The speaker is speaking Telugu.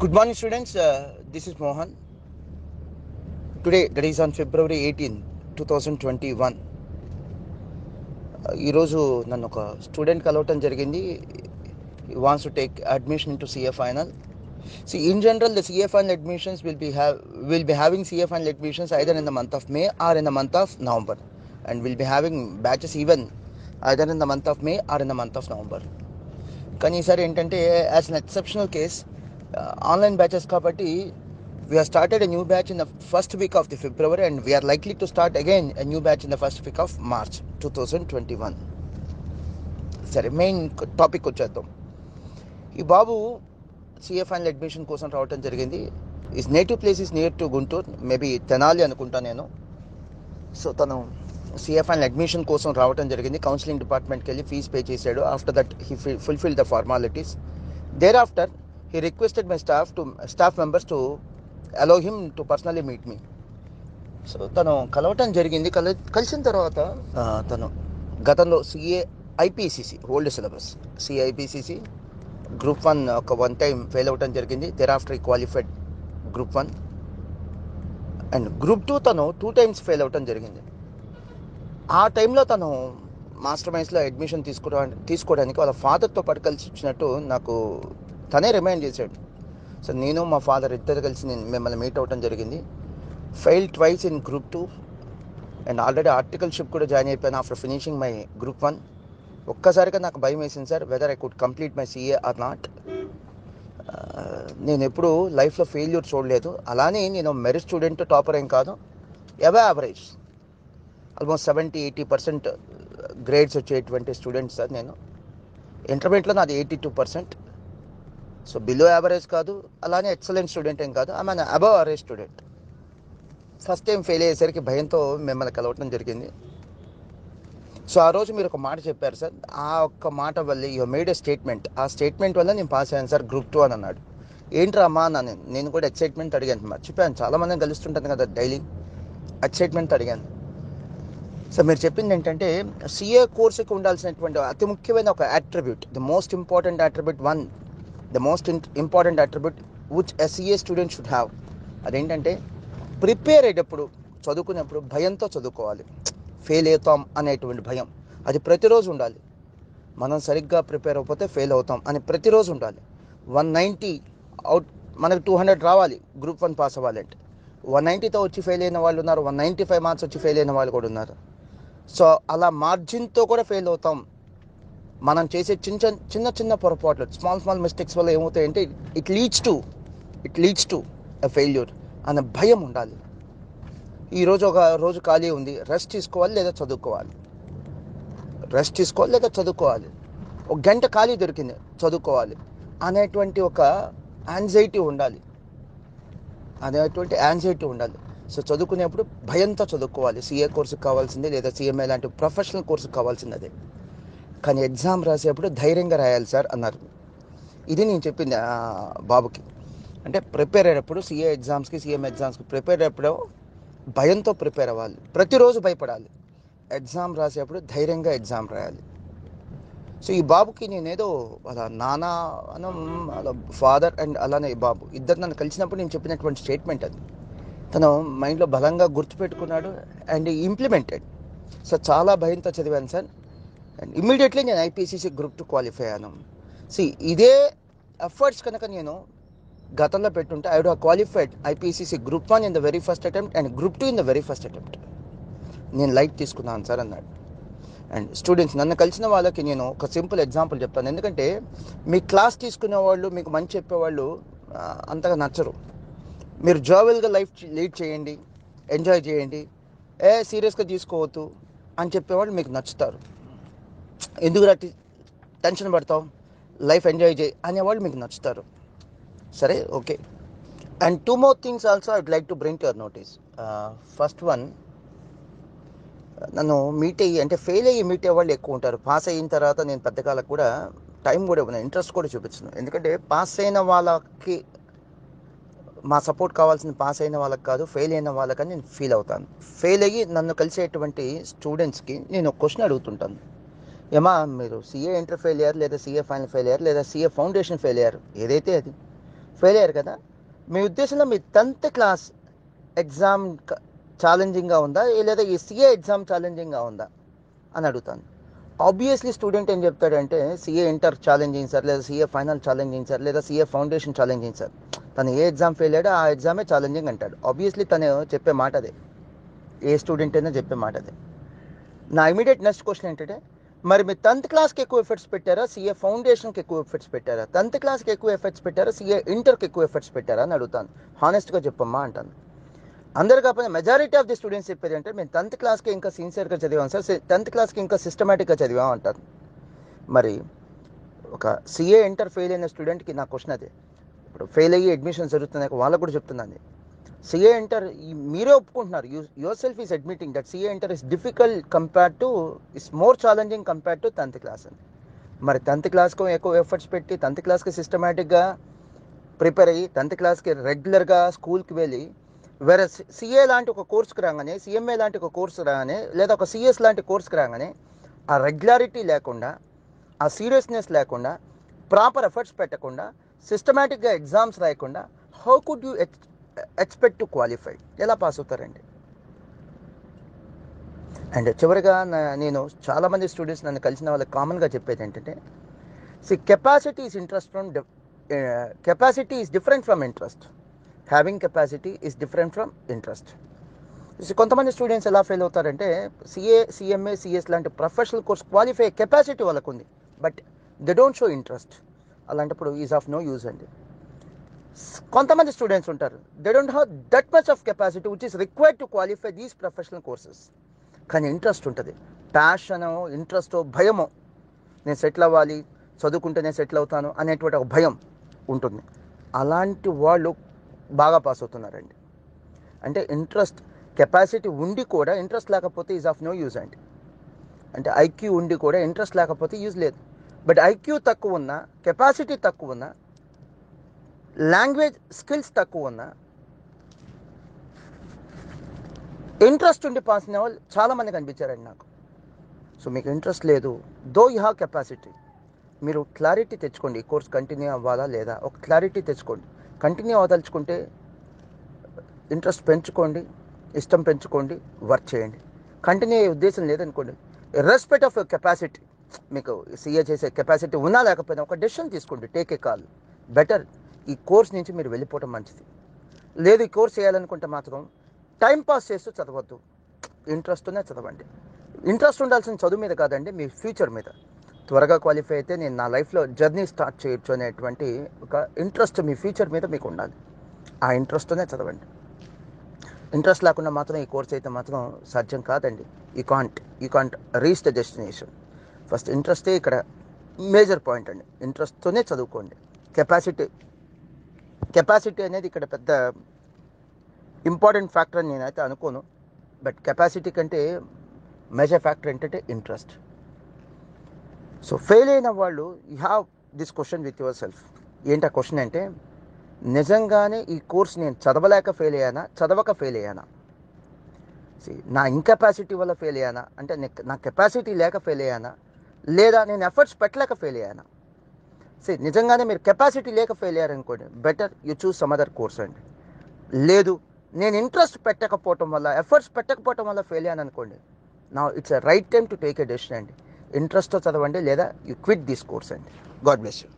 Good morning, students. This is Mohan. Today, that is on February 18, 2021. ఈరోజు నన్ను ఒక స్టూడెంట్ కలవటం జరిగింది. He wants to take admission into CA final. See, in general, the CA final admissions will be having CA final admissions either in the month of May or in the month of November, and we'll be having batches even either in the month of May or in the month of November. కానీ ఈసారి ఏంటంటే as an exceptional case online batches కాబట్టి we have started a new batch in the first week of the February, and we are likely to start again a new batch in the first week of March 2021. సరే, మెయిన్ టాపిక్ వచ్చేద్దాం. ఈ బాబు సిఏ ఫైనల్ అడ్మిషన్ కోసం రావటం జరిగింది. Is native place is near to Guntur, maybe Tenali అనుకుంటా నేను. సో తను సిఏ ఫైనల్ అడ్మిషన్ కోసం రావటం జరిగింది. కౌన్సిలింగ్ డిపార్ట్మెంట్కి వెళ్ళి ఫీజ్ పే చేశాడు. After that he fulfil the formalities. Thereafter he requested my staff members to allow him to personally meet me. So తను కలవటం జరిగింది. కలిసిన తర్వాత తను గతంలో CA IPCC old syllabus CA IPCC group 1 ఒక 1 టైం ఫెయిల్ అవ్వటం జరిగింది. దేర్ ఆఫ్టర్ ఈ క్వాలిఫైడ్ గ్రూప్ 1 అండ్ గ్రూప్ 2 తను 2 టైమ్స్ ఫెయిల్ అవ్వటం జరిగింది. ఆ టైంలో తను మాస్టర్ మైండ్స్లో అడ్మిషన్ తీసుకోవడానికి వాళ్ళ ఫాదర్తో పాటు కలిసి వచ్చినట్టు నాకు తనే రిమైండ్ చేశాడు. సో నేను మా ఫాదర్ ఇద్దరు కలిసి మిమ్మల్ని మీట్ అవ్వటం జరిగింది. Fail twice in group 2 and already articleship కూడా జాయిన్ అయిపోయాను ఆఫ్టర్ ఫినిషింగ్ మై గ్రూప్ 1. ఒక్కసారిగా నాకు భయం వేసింది sir, weather I could complete my CA are not. నేను ఎప్పుడు లైఫ్లో ఫెయిల్యూర్ చూడలేదు. అలానే నేను మెరిట్ స్టూడెంట్, టాపర్ ఏం కాదు, అబవ్ యావరేజ్, ఆల్మోస్ట్ 70-80% గ్రేడ్స్ వచ్చేటువంటి స్టూడెంట్ సార్. నేను ఇంటర్మీడియట్లో నాది 82%. సో బిలో యావరేజ్ కాదు, అలానే ఎక్సలెంట్ స్టూడెంట్ ఏం కాదు, I'm above average student. First time fail అయ్యేసరికి భయంతో మిమ్మల్ని కలవటం జరిగింది. సో ఆ రోజు మీరు ఒక మాట చెప్పారు సార్. ఆ ఒక్క మాట వల్ల యూ మేడ్ ఎ స్టేట్మెంట్. ఆ స్టేట్మెంట్ వల్ల నేను పాస్ అయ్యాను సార్ గ్రూప్ 2 అని అన్నాడు. ఏంట్రా అమ్మా అన్నాను. నేను కూడా ఎక్సైట్మెంట్ అడిగాను, మర్చిపోయాను, చాలామందిని కలుస్తుంటాను కదా డైలీ, ఎక్సైట్మెంట్ అడిగాను. సో మీరు చెప్పింది ఏంటంటే సిఏ కోర్సుకి ఉండాల్సినటువంటి అతి ముఖ్యమైన ఒక attribute, the most important attribute which a CA student should have. అదేంటంటే ప్రిపేర్ అయ్యేటప్పుడు, చదువుకునేప్పుడు భయంతో చదువుకోవాలి. ఫెయిల్ అవుతాం అనేటువంటి భయం అది ప్రతిరోజు ఉండాలి. మనం సరిగ్గా ప్రిపేర్ అయిపోతే ఫెయిల్ అవుతాం అని ప్రతిరోజు ఉండాలి. 190 అవుట్, మనకు 200 రావాలి గ్రూప్ 1 పాస్ అవ్వాలంటే. 190తో వచ్చి ఫెయిల్ అయిన వాళ్ళు ఉన్నారు, 195 మార్క్స్ వచ్చి ఫెయిల్ అయిన వాళ్ళు కూడా ఉన్నారు. సో అలా మార్జిన్తో కూడా ఫెయిల్ అవుతాం. మనం చేసే చిన్న పొరపాట్లు, స్మాల్ మిస్టేక్స్ వల్ల ఏమవుతాయంటే it leads to a failure అనే భయం ఉండాలి. ఈరోజు ఒక రోజు ఖాళీ ఉంది, రెస్ట్ తీసుకోవాలి లేదా చదువుకోవాలి. ఒక గంట ఖాళీ దొరికింది, చదువుకోవాలి అనేటువంటి ఒక యాంగ్జైటీ ఉండాలి. సో చదువుకునేప్పుడు భయంతో చదువుకోవాలి. సిఏ కోర్సుకు కావాల్సిందే లేదా సిఎంఏ లాంటి ప్రొఫెషనల్ కోర్సుకు కావాల్సింది అదే. కానీ ఎగ్జామ్ రాసేప్పుడు ధైర్యంగా రాయాలి సార్ అన్నారు. ఇది నేను చెప్పింది బాబుకి. అంటే ప్రిపేర్ అయ్యేటప్పుడు సిఏ ఎగ్జామ్స్కి, సిఎం ఎగ్జామ్స్కి ప్రిపేర్ అయ్యేప్పుడు భయంతో ప్రిపేర్ అవ్వాలి. ప్రతిరోజు భయపడాలి. ఎగ్జామ్ రాసేప్పుడు ధైర్యంగా ఎగ్జామ్ రాయాలి. సో ఈ బాబుకి నేనేదో వాళ్ళ నాన్న వాళ్ళ ఫాదర్ అండ్ అలానే ఈ బాబు ఇద్దరు నన్ను కలిసినప్పుడు నేను చెప్పినటువంటి స్టేట్మెంట్ అది తను మైండ్లో బలంగా గుర్తుపెట్టుకున్నాడు అండ్ ఇంప్లిమెంటెడ్. సో చాలా భయంతో చదివాను సార్. అండ్ ఇమ్మీడియట్లీ నేను ఐపీసీసీ గ్రూప్ 2 క్వాలిఫై అయ్యాను. ఇదే ఎఫర్ట్స్ కనుక నేను గతంలో పెట్టుంటే I would have qualified IPCC group 1 in the very first attempt and group 2 in the very first attempt. నేను లైట్ తీసుకున్నాను సార్ అన్నాడు. అండ్ స్టూడెంట్స్, నన్ను కలిసిన వాళ్ళకి నేను ఒక సింపుల్ ఎగ్జాంపుల్ చెప్తాను. ఎందుకంటే మీ క్లాస్ తీసుకునే వాళ్ళు, మీకు మంచి చెప్పేవాళ్ళు అంతగా నచ్చరు. మీరు జావెల్గా లైఫ్ లీడ్ చేయండి, ఎంజాయ్ చేయండి, సీరియస్గా తీసుకోవద్దు అని చెప్పేవాళ్ళు మీకు నచ్చుతారు. ఎందుకు టెన్షన్ పడతావు, లైఫ్ ఎంజాయ్ చేయి అనేవాళ్ళు మీకు నచ్చుతారు. సరే, okay. And 2 more things also I would like to bring to your notice. First one, నన్ను మీట్ అయ్యి అంటే ఫెయిల్ అయ్యి మీట్ అయ్యే వాళ్ళు ఎక్కువ ఉంటారు. పాస్ అయిన తర్వాత నేను పెద్దకాలకు కూడా టైం కూడా ఇవ్వను, ఇంట్రెస్ట్ కూడా చూపించను. ఎందుకంటే పాస్ అయిన వాళ్ళకి మా సపోర్ట్ కావాల్సింది పాస్ అయిన వాళ్ళకి కాదు, ఫెయిల్ అయిన వాళ్ళకని నేను ఫీల్ అవుతాను. ఫెయిల్ అయ్యి నన్ను కలిసేటువంటి స్టూడెంట్స్కి నేను ఒక క్వశ్చన్ అడుగుతుంటాను. ఏమా మీరు సిఏ ఇంటర్ ఫెయిల్ అయ్యారు, లేదా సిఏ ఫైనల్ ఫెయిల్ అయ్యారు, లేదా సిఏ ఫౌండేషన్ ఫెయిల్ అయ్యారు, ఏదైతే అది ఫెయిల్ అయ్యారు కదా, మీ ఉద్దేశంలో మీ 10th క్లాస్ ఎగ్జామ్ ఛాలెంజింగ్గా ఉందా, లేదా ఈ సిఏ ఎగ్జామ్ ఛాలెంజింగ్గా ఉందా అని అడుగుతాను. ఆబ్వియస్లీ స్టూడెంట్ ఏం చెప్తాడంటే సిఏ ఇంటర్ ఛాలెంజింగ్ సార్, లేదా సిఏ ఫైనల్ ఛాలెంజింగ్ సార్, లేదా సిఏ ఫౌండేషన్ ఛాలెంజింగ్ సార్. తను ఏ ఎగ్జామ్ ఫెయిల్ అయ్యాడో ఆ ఎగ్జామే ఛాలెంజింగ్ అంటాడు. ఆబ్వియస్లీ తను చెప్పే మాట అదే, ఏ స్టూడెంట్ అయినా చెప్పే మాట అదే. నా ఇమీడియట్ నెక్స్ట్ క్వశ్చన్ ఏంటంటే, మరి మీరు 10th క్లాస్కి ఎక్కువ ఎఫర్ట్స్ పెట్టారా, సిఏ ఫౌండేషన్కి ఎక్కువ ఎఫర్ట్స్ పెట్టారా? 10th క్లాస్కి ఎక్కువ ఎఫర్ట్స్ పెట్టారా, సిఏ ఇంటర్కి ఎక్కువ ఎఫర్ట్స్ పెట్టారా అని అడుగుతాను. హానెస్ట్గా చెప్పమ్మా అంటాను. అందరు కాకపోతే మెజారిటీ ఆఫ్ ది స్టూడెంట్స్ చెప్పేది అంటే, మేము 10th క్లాస్కి ఇంకా సిన్సియర్గా చదివాం సార్, 10th క్లాస్కి ఇంకా సిస్టమేటిక్గా చదివాం అంటారు. మరి ఒక సిఏ ఇంటర్ ఫెయిల్ అయిన స్టూడెంట్కి నా క్వశ్చన్ అదే. ఇప్పుడు ఫెయిల్ అయ్యి అడ్మిషన్ జరుగుతున్నాయి, వాళ్ళకు కూడా చెప్తున్నాను. సిఏ ఇంటర్ మీరే ఒప్పుకుంటున్నారు, yourself is admitting that CA inter is difficult compared to, is more challenging compared to 10th class అని. మరి 10th క్లాస్కు ఎక్కువ ఎఫర్ట్స్ పెట్టి 10th క్లాస్కి సిస్టమేటిక్గా ప్రిపేర్ అయ్యి 10th క్లాస్కి రెగ్యులర్గా స్కూల్కి వెళ్ళి, వేరే సిఏ లాంటి ఒక కోర్సుకి రాగానే, సిఎంఏ లాంటి ఒక కోర్సు రాగానే, లేదా ఒక సిఎస్ లాంటి కోర్సుకి రాగానే ఆ రెగ్యులారిటీ లేకుండా, ఆ సీరియస్నెస్ లేకుండా, ప్రాపర్ ఎఫర్ట్స్ పెట్టకుండా, సిస్టమేటిక్గా ఎగ్జామ్స్ రాయకుండా how could you expect to qualify? ఎలా పాస్ అవుతారండి? అండ్ చివరిగా నేను చాలామంది స్టూడెంట్స్ నన్ను కలిసిన వాళ్ళకి కామన్గా చెప్పేది ఏంటంటే, capacity is interest from capacity is different from interest. Having capacity is different from interest. కొంతమంది స్టూడెంట్స్ ఎలా ఫెయిల్ అవుతారంటే, సిఏ, సిఎంఏ, సిఎస్ లాంటి ప్రొఫెషనల్ కోర్స్ క్వాలిఫై కెపాసిటీ వాళ్ళకు ఉంది, but they don't show interest. అలాంటప్పుడు ఈజ్ ఆఫ్ నో యూజ్ అండి. కొంతమంది స్టూడెంట్స్ ఉంటారు, they don't have that much of capacity which is required to qualify these professional courses. కానీ ఇంట్రెస్ట్ ఉంటుంది, ప్యాషనో, ఇంట్రెస్టో, భయమో, నేను సెటిల్ అవ్వాలి, చదువుకుంటేనే సెటిల్ అవుతాను అనేటువంటి ఒక భయం ఉంటుంది. అలాంటి వాళ్ళు బాగా పాస్ అవుతున్నారండి. అంటే ఇంట్రెస్ట్, కెపాసిటీ ఉండి కూడా ఇంట్రెస్ట్ లేకపోతే ఈజ్ ఆఫ్ నో యూజ్ అండి. అంటే ఐక్యూ ఉండి కూడా ఇంట్రెస్ట్ లేకపోతే యూజ్ లేదు. బట్ ఐక్యూ తక్కువ ఉన్నా, కెపాసిటీ తక్కువ ఉన్నా, లాంగ్వేజ్ స్కిల్స్ తక్కువ ఉన్నా, ఇంట్రెస్ట్ ఉండి పాస్ అయిన వాళ్ళు చాలామంది కనిపించారండి నాకు. సో మీకు ఇంట్రెస్ట్ లేదు, దో యూ హ్యావ్ కెపాసిటీ, మీరు క్లారిటీ తెచ్చుకోండి, ఈ కోర్స్ కంటిన్యూ అవ్వాలా లేదా, ఒక క్లారిటీ తెచ్చుకోండి. కంటిన్యూ అవ్వదలుచుకుంటే ఇంట్రెస్ట్ పెంచుకోండి, ఇష్టం పెంచుకోండి, వర్క్ చేయండి. కంటిన్యూ అయ్యే ఉద్దేశం లేదనుకోండి, రెస్పెక్ట్ ఆఫ్ యువర్ కెపాసిటీ, మీకు సీఏ చేసే కెపాసిటీ ఉన్నా లేకపోయినా ఒక డెసిషన్ తీసుకోండి, టేక్ ఏ కాల్. బెటర్ ఈ కోర్స్ నుంచి మీరు వెళ్ళిపోవడం మంచిది. లేదు ఈ కోర్స్ చేయాలనుకుంటే మాత్రం టైం పాస్ చేస్తూ చదవద్దు, ఇంట్రెస్ట్నే చదవండి. ఇంట్రెస్ట్ ఉండాల్సిన చదువు మీద కాదండి, మీ ఫ్యూచర్ మీద. త్వరగా క్వాలిఫై అయితే నేను నా లైఫ్లో జర్నీ స్టార్ట్ చేయొచ్చు అనేటువంటి ఒక ఇంట్రెస్ట్ మీ ఫ్యూచర్ మీద మీకు ఉండాలి. ఆ ఇంట్రెస్ట్నే చదవండి. ఇంట్రెస్ట్ లేకుండా మాత్రం ఈ కోర్స్ అయితే మాత్రం సాధ్యం కాదండి. You can't reach the destination. First ఇంట్రెస్టే ఇక్కడ మేజర్ పాయింట్ అండి. ఇంట్రెస్ట్తోనే చదువుకోండి. కెపాసిటీ అనేది ఇక్కడ పెద్ద ఇంపార్టెంట్ ఫ్యాక్టర్ అని నేనైతే అనుకోను. బట్ కెపాసిటీ కంటే మేజర్ ఫ్యాక్టర్ ఏంటంటే ఇంట్రెస్ట్. సో ఫెయిల్ అయిన వాళ్ళు you have this question with your self. ఏంటి ఆ క్వశ్చన్ అంటే, నిజంగానే ఈ కోర్స్ నేను చదవలేక ఫెయిల్ అయ్యానా, చదవక ఫెయిల్ అయ్యానా? నా ఇంకెపాసిటీ వల్ల ఫెయిల్ అయ్యానా, అంటే నా కెపాసిటీ లేక ఫెయిల్ అయ్యానా, లేదా నేను ఎఫర్ట్స్ పెట్టలేక ఫెయిల్ అయ్యానా? నిజంగానే మీరు కెపాసిటీ లేక ఫెయిల్ అయ్యారనుకోండి, better you choose some other course అండి. లేదు నేను ఇంట్రెస్ట్ పెట్టకపోవటం వల్ల, ఎఫర్ట్స్ పెట్టకపోవటం వల్ల ఫెయిల్ అయ్యాను అనుకోండి, నా it's a right time to take a decision అండి. ఇంట్రెస్ట్తో చదవండి, లేదా యూ క్విట్ దిస్ కోర్స్ అండి. God bless you.